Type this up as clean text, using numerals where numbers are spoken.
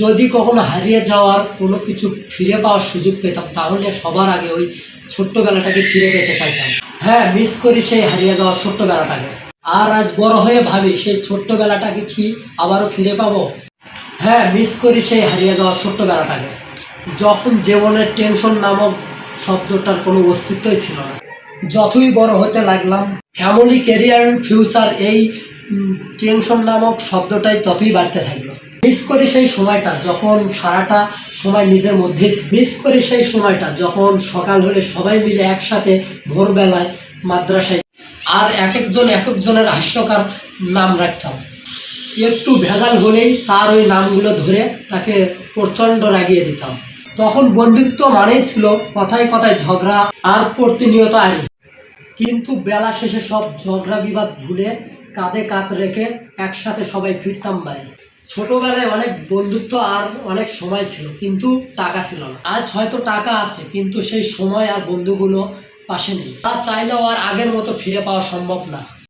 যদি কখনো হারিয়ে যাওয়ার কোনো কিছু ফিরে পাওয়ার সুযোগ পেতাম তাহলে সবার আগে ওই ছোট্টবেলাটাকে ফিরে পেতে চাইতাম। হ্যাঁ, মিস করি সেই হারিয়ে যাওয়া ছোট্টবেলাটাকে। আর আজ বড় হয়ে ভাবি সেই ছোট্টবেলাটাকে কি আবারও ফিরে পাবো? হ্যাঁ, মিস করি সেই হারিয়ে যাওয়া ছোট্টবেলাটাকে, যখন জীবনের টেনশন নামক শব্দটার কোনো অস্তিত্বই ছিল না। যতই বড় হতে লাগলাম, ফ্যামিলি, ক্যারিয়ার, ফিউচার, এই টেনশন নামক শব্দটাই ততই বাড়তে থাকলো। মিস করি সেই সময়টা যখন সারাটা সময় নিজের মধ্যেই মিস করি সেই সময়টা যখন সকাল হলে সবাই মিলে একসাথে ভোরবেলায় মাদ্রাসায়, আর এক একজনের হাস্যকর নাম রাখতাম। একটু ভেজাল হলেই তার ওই নামগুলো ধরে তাকে প্রচণ্ড রাগিয়ে দিতাম। তখন বন্ধুত্ব মানেই ছিল কথায় কথায় ঝগড়া আর প্রতিনিয়ত আরি। কিন্তু বেলা শেষে সব ঝগড়া বিবাদ ভুলে কাঁধে কাঁধ রেখে একসাথে সবাই ফিরতাম বাড়ি। ছোটবেলায় অনেক বন্ধুত্ব আর অনেক সময় ছিল, কিন্তু টাকা ছিল না। আজ হয়তো টাকা আছে, কিন্তু সেই সময় আর বন্ধুগুলো পাশে নেই। তা চাইলেও আর আগের মতো ফিরে পাওয়া সম্ভব না।